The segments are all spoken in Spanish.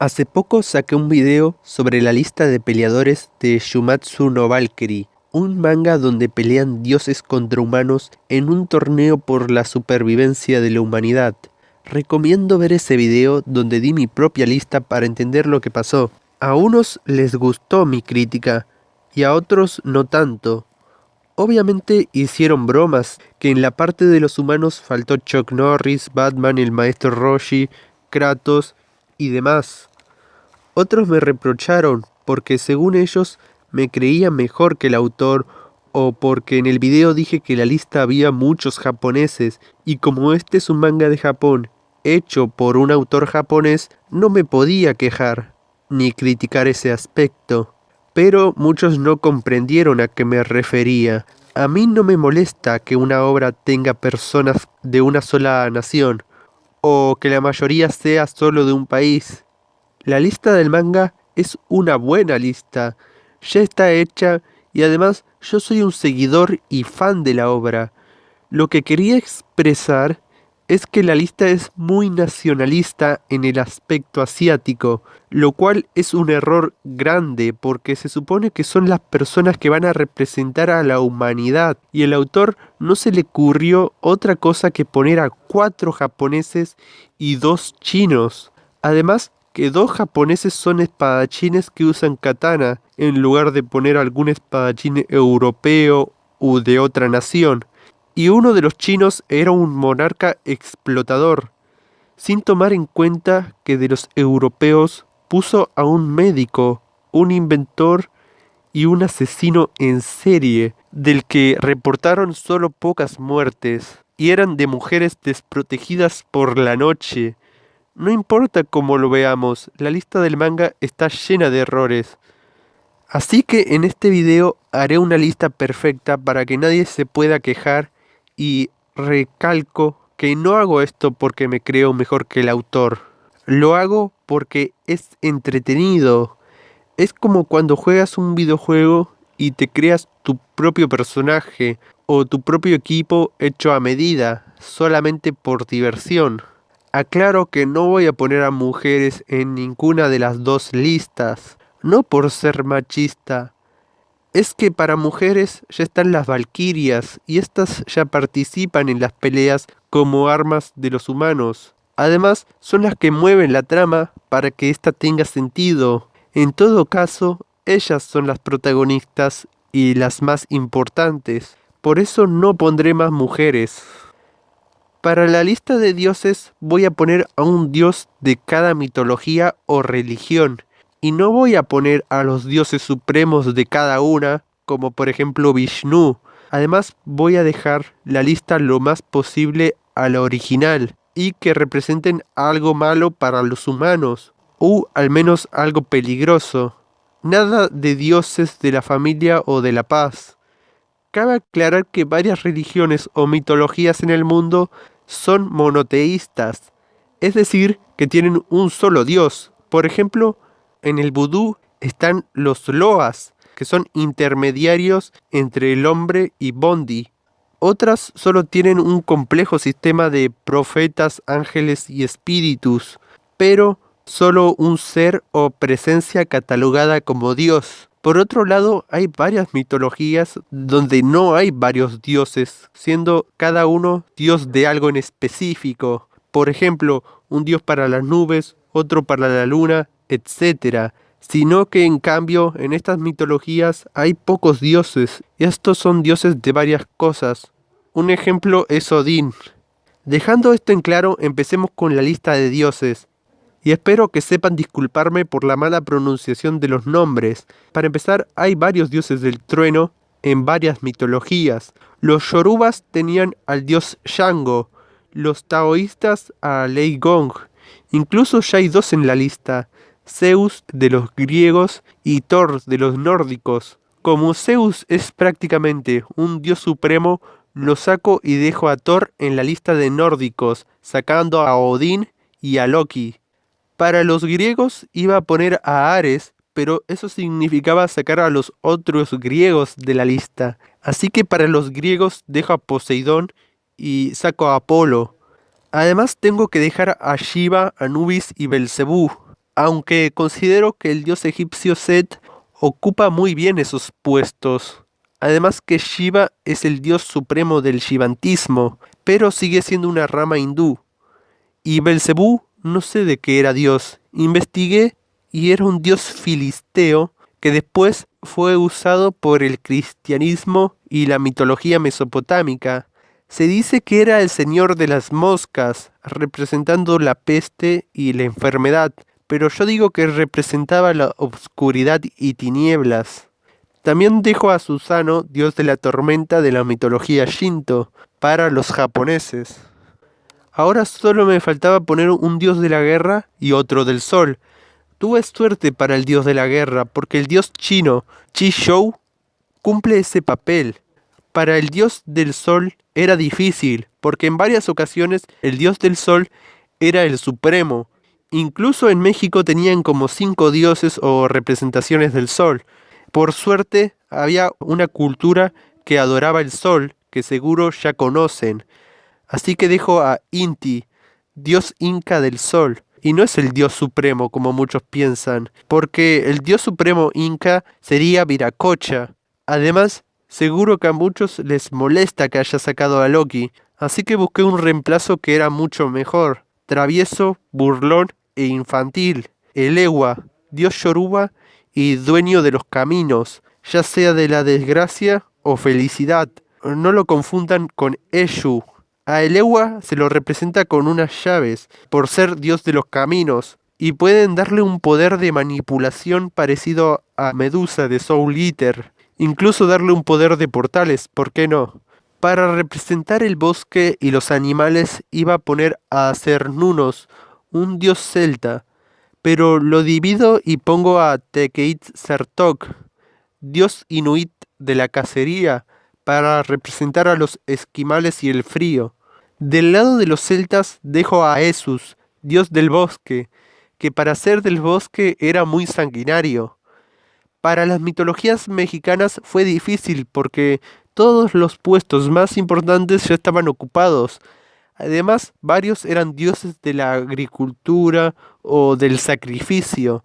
Hace poco saqué un video sobre la lista de peleadores de Shumatsu no Valkyrie, un manga donde pelean dioses contra humanos en un torneo por la supervivencia de la humanidad. Recomiendo ver ese video donde di mi propia lista para entender lo que pasó. A unos les gustó mi crítica y a otros no tanto. Obviamente hicieron bromas, que en la parte de los humanos faltó Chuck Norris, Batman, el maestro Roshi, Kratos y demás. Otros me reprocharon porque según ellos me creía mejor que el autor o porque en el video dije que en la lista había muchos japoneses y como este es un manga de Japón hecho por un autor japonés no me podía quejar ni criticar ese aspecto. Pero muchos no comprendieron a qué me refería. A mí no me molesta que una obra tenga personas de una sola nación o que la mayoría sea solo de un país. La lista del manga es una buena lista, ya está hecha y además yo soy un seguidor y fan de la obra. Lo que quería expresar es que la lista es muy nacionalista en el aspecto asiático, lo cual es un error grande porque se supone que son las personas que van a representar a la humanidad y el autor no se le ocurrió otra cosa que poner a 4 japoneses y 2 chinos. Además, que 2 japoneses son espadachines que usan katana, en lugar de poner algún espadachín europeo u de otra nación. Y uno de los chinos era un monarca explotador, sin tomar en cuenta que de los europeos puso a un médico, un inventor y un asesino en serie, del que reportaron solo pocas muertes, y eran de mujeres desprotegidas por la noche. No importa cómo lo veamos, la lista del manga está llena de errores. Así que en este video haré una lista perfecta para que nadie se pueda quejar y recalco que no hago esto porque me creo mejor que el autor. Lo hago porque es entretenido. Es como cuando juegas un videojuego y te creas tu propio personaje o tu propio equipo hecho a medida, solamente por diversión. Aclaro que no voy a poner a mujeres en ninguna de las dos listas, no por ser machista. Es que para mujeres ya están las valquirias y estas ya participan en las peleas como armas de los humanos. Además, son las que mueven la trama para que ésta tenga sentido. En todo caso, ellas son las protagonistas y las más importantes. Por eso no pondré más mujeres. Para la lista de dioses voy a poner a un dios de cada mitología o religión, y no voy a poner a los dioses supremos de cada una, como por ejemplo Vishnu. Además voy a dejar la lista lo más posible a la original, y que representen algo malo para los humanos, o al menos algo peligroso. Nada de dioses de la familia o de la paz. Cabe aclarar que varias religiones o mitologías en el mundo son monoteístas, es decir, que tienen un solo dios. Por ejemplo, en el vudú están los loas, que son intermediarios entre el hombre y Bondi. Otras solo tienen un complejo sistema de profetas, ángeles y espíritus, pero solo un ser o presencia catalogada como dios. Por otro lado, hay varias mitologías donde no hay varios dioses, siendo cada uno dios de algo en específico. Por ejemplo, un dios para las nubes, otro para la luna, etc. Sino que en cambio, en estas mitologías hay pocos dioses, y estos son dioses de varias cosas. Un ejemplo es Odín. Dejando esto en claro, empecemos con la lista de dioses. Y espero que sepan disculparme por la mala pronunciación de los nombres. Para empezar, hay varios dioses del trueno en varias mitologías. Los yorubas tenían al dios Shango, los taoístas a Lei Gong. Incluso ya hay 2 en la lista, Zeus de los griegos y Thor de los nórdicos. Como Zeus es prácticamente un dios supremo, lo saco y dejo a Thor en la lista de nórdicos, sacando a Odín y a Loki. Para los griegos iba a poner a Ares, pero eso significaba sacar a los otros griegos de la lista. Así que para los griegos dejo a Poseidón y saco a Apolo. Además tengo que dejar a Shiva, Anubis y Belcebú. aunque considero que el dios egipcio Set ocupa muy bien esos puestos. Además que Shiva es el dios supremo del shivantismo, pero sigue siendo una rama hindú. Y Belcebú, no sé de qué era dios. Investigué y era un dios filisteo que después fue usado por el cristianismo y la mitología mesopotámica. Se dice que era el señor de las moscas, representando la peste y la enfermedad, pero yo digo que representaba la obscuridad y tinieblas. También dejo a Susano, dios de la tormenta de la mitología Shinto, para los japoneses. Ahora solo me faltaba poner un dios de la guerra y otro del sol. Tuve suerte para el dios de la guerra, porque el dios chino, Chi-Shou, cumple ese papel. Para el dios del sol era difícil, porque en varias ocasiones el dios del sol era el supremo. Incluso en México tenían como 5 dioses o representaciones del sol. Por suerte, había una cultura que adoraba el sol, que seguro ya conocen. Así que dejo a Inti, dios inca del sol. Y no es el dios supremo como muchos piensan, porque el dios supremo inca sería Viracocha. Además, seguro que a muchos les molesta que haya sacado a Loki, así que busqué un reemplazo que era mucho mejor. Travieso, burlón e infantil. El Ewa, dios yoruba y dueño de los caminos, ya sea de la desgracia o felicidad. No lo confundan con Eshu. A Elewa se lo representa con unas llaves, por ser dios de los caminos, y pueden darle un poder de manipulación parecido a Medusa de Soul Eater, incluso darle un poder de portales, ¿por qué no? Para representar el bosque y los animales iba a poner a Cernunos, un dios celta, pero lo divido y pongo a Tekeit Sertok, dios inuit de la cacería, para representar a los esquimales y el frío. Del lado de los celtas dejo a Esus, dios del bosque, que para ser del bosque era muy sanguinario. Para las mitologías mexicanas fue difícil porque todos los puestos más importantes ya estaban ocupados. Además, varios eran dioses de la agricultura o del sacrificio.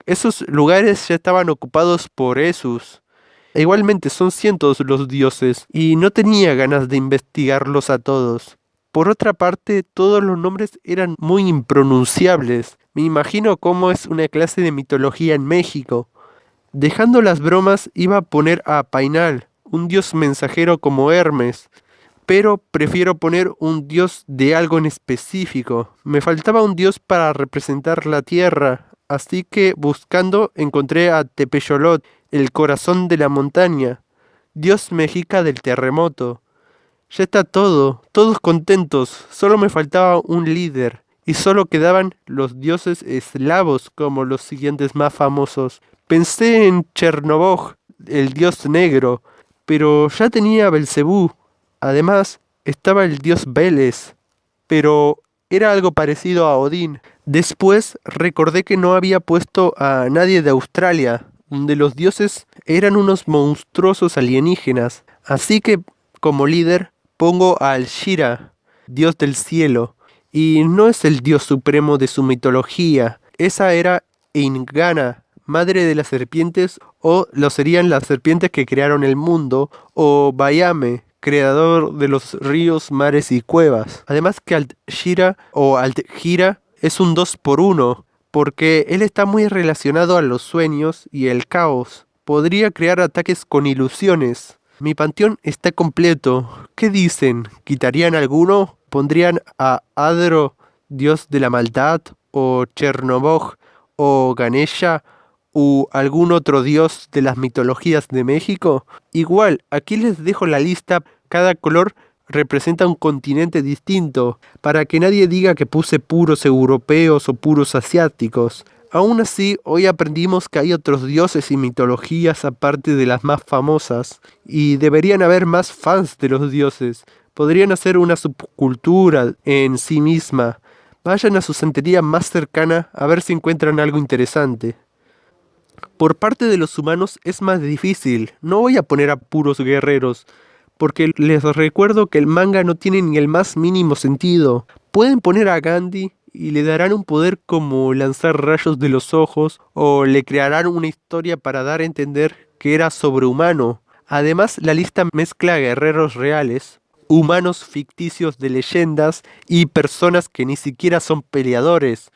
Esos lugares ya estaban ocupados por Esus. E igualmente son cientos los dioses, y no tenía ganas de investigarlos a todos. Por otra parte, todos los nombres eran muy impronunciables. Me imagino cómo es una clase de mitología en México. Dejando las bromas, iba a poner a Painal, un dios mensajero como Hermes, pero prefiero poner un dios de algo en específico. Me faltaba un dios para representar la tierra, así que buscando encontré a Tepeyolot, el corazón de la montaña, dios mexica del terremoto. Ya está todo, todos contentos, solo me faltaba un líder, y solo quedaban los dioses eslavos como los siguientes más famosos. Pensé en Chernobog, el dios negro, pero ya tenía a Belcebú. Además, estaba el dios Veles, pero era algo parecido a Odín. Después recordé que no había puesto a nadie de Australia, donde los dioses eran unos monstruosos alienígenas. Así que, como líder, pongo a Al-Shira, dios del cielo, y no es el dios supremo de su mitología. Esa era Eingana, madre de las serpientes, o lo serían las serpientes que crearon el mundo, o Bayame, creador de los ríos, mares y cuevas. Además que Al-Shira o Al-Gira es un 2 por 1, porque él está muy relacionado a los sueños y el caos. Podría crear ataques con ilusiones. Mi panteón está completo. ¿Qué dicen? ¿Quitarían alguno? ¿Pondrían a Adro, dios de la maldad? ¿O Chernobog? ¿O Ganesha? ¿O algún otro dios de las mitologías de México? Igual, aquí les dejo la lista. Cada color representa un continente distinto, para que nadie diga que puse puros europeos o puros asiáticos. Aún así, hoy aprendimos que hay otros dioses y mitologías aparte de las más famosas, y deberían haber más fans de los dioses. Podrían hacer una subcultura en sí misma. Vayan a su santería más cercana a ver si encuentran algo interesante. Por parte de los humanos es más difícil. No voy a poner a puros guerreros, porque les recuerdo que el manga no tiene ni el más mínimo sentido. Pueden poner a Gandhi y le darán un poder como lanzar rayos de los ojos o le crearán una historia para dar a entender que era sobrehumano. Además, la lista mezcla guerreros reales, humanos ficticios de leyendas y personas que ni siquiera son peleadores.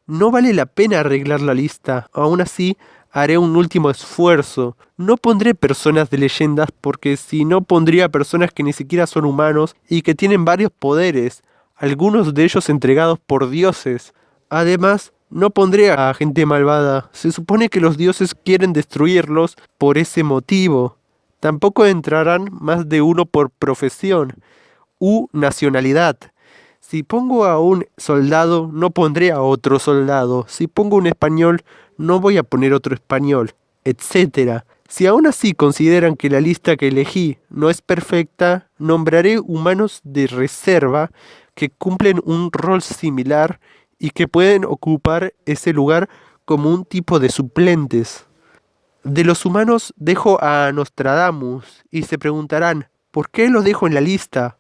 No vale la pena arreglar la lista, aún así haré un último esfuerzo. No pondré personas de leyendas porque si no pondría personas que ni siquiera son humanos y que tienen varios poderes, algunos de ellos entregados por dioses. Además, no pondré a gente malvada, se supone que los dioses quieren destruirlos por ese motivo. Tampoco entrarán más de uno por profesión u nacionalidad. Si pongo a un soldado, no pondré a otro soldado. Si pongo un español, no voy a poner otro español, etcétera. Si aún así consideran que la lista que elegí no es perfecta, nombraré humanos de reserva que cumplen un rol similar y que pueden ocupar ese lugar como un tipo de suplentes. De los humanos dejo a Nostradamus y se preguntarán, ¿por qué lo dejo en la lista?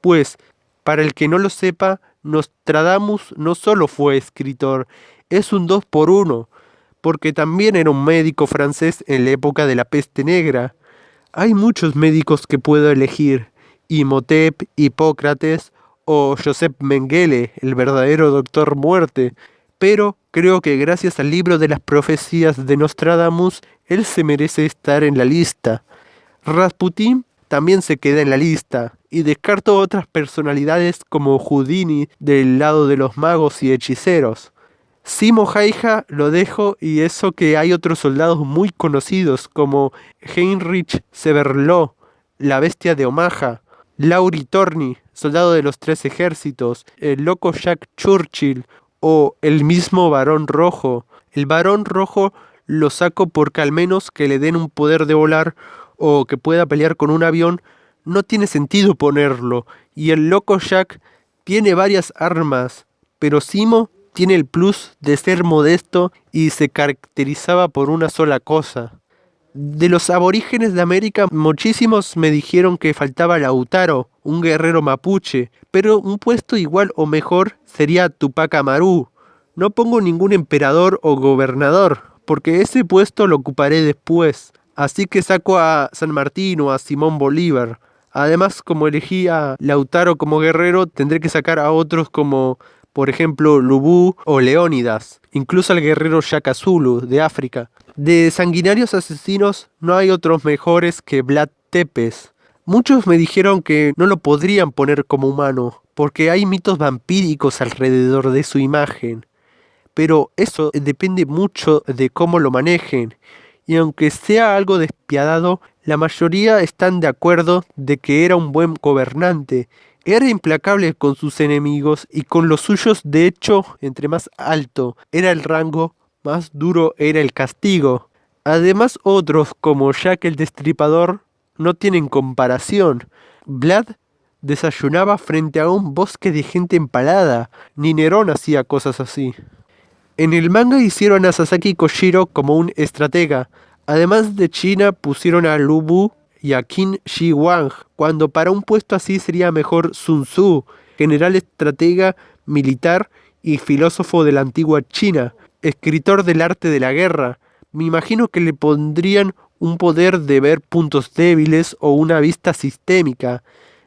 Pues, para el que no lo sepa, Nostradamus no solo fue escritor, es un 2 por 1, porque también era un médico francés en la época de la peste negra. Hay muchos médicos que puedo elegir, Imhotep, Hipócrates o Joseph Mengele, el verdadero doctor muerte, pero creo que gracias al libro de las profecías de Nostradamus, él se merece estar en la lista. Rasputín también se queda en la lista, y descarto otras personalidades como Houdini del lado de los magos y hechiceros. Simo Haija lo dejo y eso que hay otros soldados muy conocidos como Heinrich Severloh, la bestia de Omaha, Laurie Torney, soldado de los 3 ejércitos, el loco Jack Churchill o el mismo Barón Rojo. El Barón Rojo lo saco porque al menos que le den un poder de volar o que pueda pelear con un avión, no tiene sentido ponerlo. Y el loco Jack tiene varias armas, pero Simo tiene el plus de ser modesto y se caracterizaba por una sola cosa. De los aborígenes de América, muchísimos me dijeron que faltaba Lautaro, un guerrero mapuche, pero un puesto igual o mejor sería Tupac Amaru. No pongo ningún emperador o gobernador, porque ese puesto lo ocuparé después. Así que saco a San Martín o a Simón Bolívar. Además, como elegí a Lautaro como guerrero, tendré que sacar a otros como, por ejemplo, Lubú o Leónidas, incluso al guerrero Shaka Zulu de África. De sanguinarios asesinos no hay otros mejores que Vlad Tepes. Muchos me dijeron que no lo podrían poner como humano, porque hay mitos vampíricos alrededor de su imagen. Pero eso depende mucho de cómo lo manejen. Y aunque sea algo despiadado, la mayoría están de acuerdo de que era un buen gobernante. Era implacable con sus enemigos y con los suyos, de hecho, entre más alto era el rango, más duro era el castigo. Además, otros, como Jack el Destripador, no tienen comparación. Vlad desayunaba frente a un bosque de gente empalada. Ni Nerón hacía cosas así. En el manga hicieron a Sasaki Kojiro como un estratega. Además de China pusieron a Lu Bu y a Qin Shi Huang, cuando para un puesto así sería mejor Sun Tzu, general estratega militar y filósofo de la antigua China, escritor del arte de la guerra. Me imagino que le pondrían un poder de ver puntos débiles o una vista sistémica.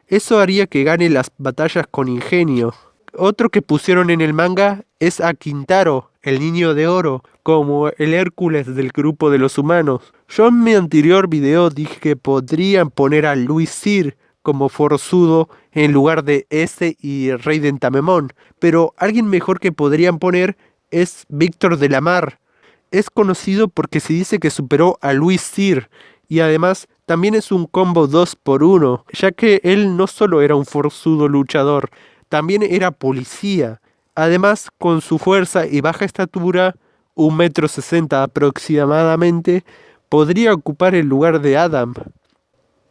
Eso haría que gane las batallas con ingenio. Otro que pusieron en el manga es a Quintaro, el niño de oro, como el Hércules del grupo de los humanos. Yo en mi anterior video dije que podrían poner a Luis Sir como forzudo en lugar de ese y Raiden Tamemón, pero alguien mejor que podrían poner es Víctor de la Mar. Es conocido porque se dice que superó a Luis Sir y además también es un combo 2 por 1, ya que él no solo era un forzudo luchador, también era policía. Además, con su fuerza y baja estatura, 1,60 m aproximadamente, podría ocupar el lugar de Adam.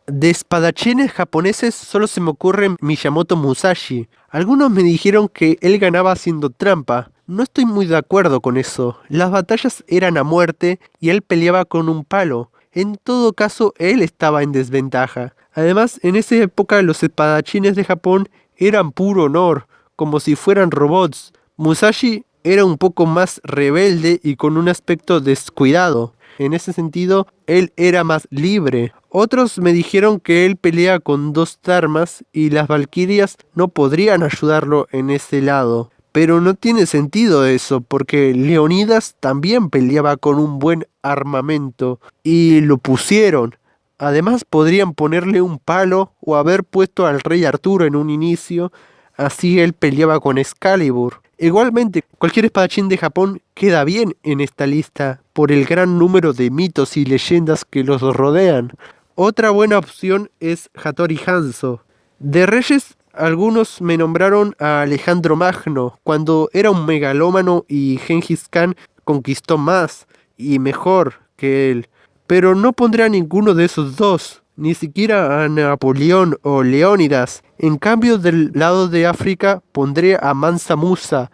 De espadachines japoneses solo se me ocurre Miyamoto Musashi. Algunos me dijeron que él ganaba haciendo trampa. No estoy muy de acuerdo con eso. Las batallas eran a muerte y él peleaba con un palo. En todo caso, él estaba en desventaja. Además, en esa época los espadachines de Japón eran puro honor, como si fueran robots. Musashi era un poco más rebelde y con un aspecto descuidado. En ese sentido, él era más libre. Otros me dijeron que él pelea con 2 armas y las valquirias no podrían ayudarlo en ese lado. Pero no tiene sentido eso, porque Leonidas también peleaba con un buen armamento y lo pusieron. Además podrían ponerle un palo o haber puesto al rey Arturo en un inicio, así él peleaba con Excalibur. Igualmente, cualquier espadachín de Japón queda bien en esta lista por el gran número de mitos y leyendas que los rodean. Otra buena opción es Hattori Hanzo. De reyes, algunos me nombraron a Alejandro Magno, cuando era un megalómano y Gengis Khan conquistó más y mejor que él. Pero no pondré a ninguno de esos dos, ni siquiera a Napoleón o Leónidas. En cambio, del lado de África pondré a Mansa Musa,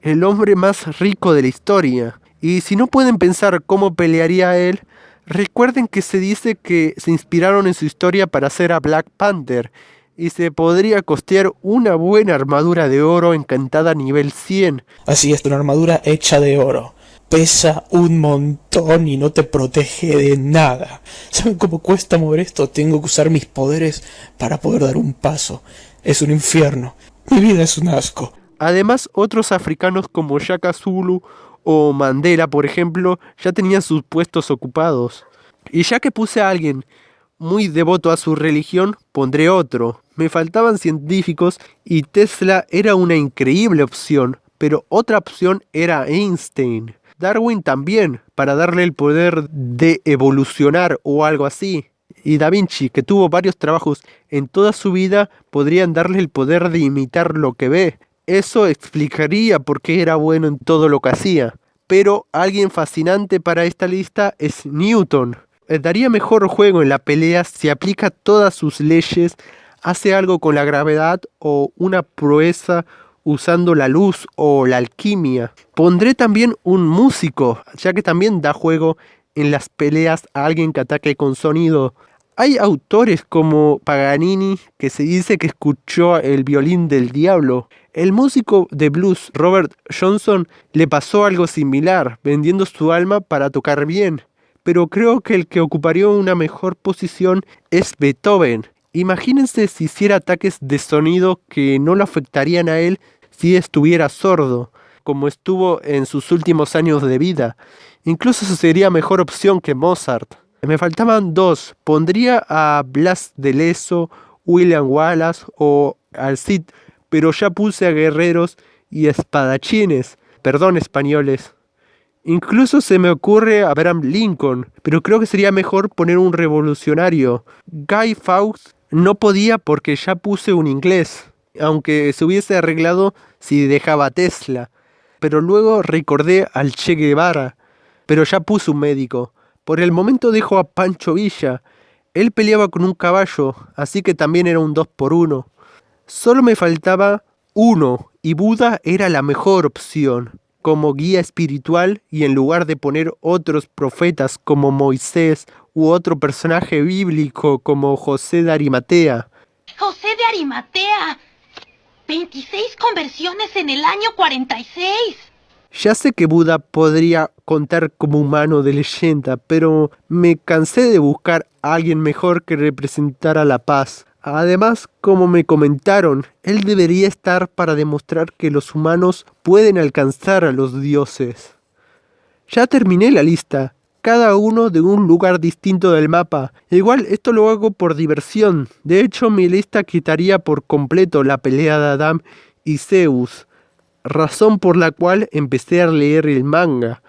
el hombre más rico de la historia. Y si no pueden pensar cómo pelearía él, recuerden que se dice que se inspiraron en su historia para hacer a Black Panther, y se podría costear una buena armadura de oro encantada nivel 100. Así es, una armadura hecha de oro. Pesa un montón y no te protege de nada. ¿Saben cómo cuesta mover esto? Tengo que usar mis poderes para poder dar un paso. Es un infierno. Mi vida es un asco. Además, otros africanos como Shaka Zulu o Mandela, por ejemplo, ya tenían sus puestos ocupados. Y ya que puse a alguien muy devoto a su religión, pondré otro. Me faltaban científicos y Tesla era una increíble opción, pero otra opción era Einstein. Darwin también, para darle el poder de evolucionar o algo así. Y Da Vinci, que tuvo varios trabajos en toda su vida, podrían darle el poder de imitar lo que ve. Eso explicaría por qué era bueno en todo lo que hacía. Pero alguien fascinante para esta lista es Newton. Daría mejor juego en la pelea si aplica todas sus leyes, hace algo con la gravedad o una proeza usando la luz o la alquimia. Pondré también un músico, ya que también da juego en las peleas a alguien que ataque con sonido. Hay autores como Paganini que se dice que escuchó el violín del diablo. El músico de blues Robert Johnson le pasó algo similar, vendiendo su alma para tocar bien. Pero creo que el que ocuparía una mejor posición es Beethoven. Imagínense si hiciera ataques de sonido que no lo afectarían a él si estuviera sordo, como estuvo en sus últimos años de vida. Incluso sería mejor opción que Mozart. Me faltaban 2. Pondría a Blas de Leso, William Wallace o al Cid, pero ya puse a guerreros y espadachines, perdón españoles. Incluso se me ocurre Abraham Lincoln, pero creo que sería mejor poner un revolucionario. Guy Fawkes no podía porque ya puse un inglés, aunque se hubiese arreglado si dejaba a Tesla. Pero luego recordé al Che Guevara, pero ya puse un médico. Por el momento dejo a Pancho Villa. Él peleaba con un caballo, así que también era un 2x1. Solo me faltaba uno, y Buda era la mejor opción como guía espiritual, y en lugar de poner otros profetas como Moisés u otro personaje bíblico como José de Arimatea. José de Arimatea. 26 conversiones en el año 46. Ya sé que Buda podría contar como humano de leyenda, pero me cansé de buscar a alguien mejor que representara la paz. Además, como me comentaron, él debería estar para demostrar que los humanos pueden alcanzar a los dioses. Ya terminé la lista, cada uno de un lugar distinto del mapa. Igual esto lo hago por diversión. De hecho, mi lista quitaría por completo la pelea de Adán y Zeus, razón por la cual empecé a leer el manga.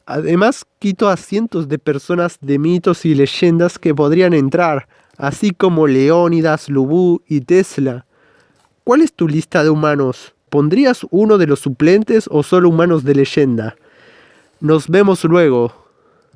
Además, quito a cientos de personas de mitos y leyendas que podrían entrar, así como Leónidas, Lubú y Tesla. ¿Cuál es tu lista de humanos? ¿Pondrías uno de los suplentes o solo humanos de leyenda? Nos vemos luego.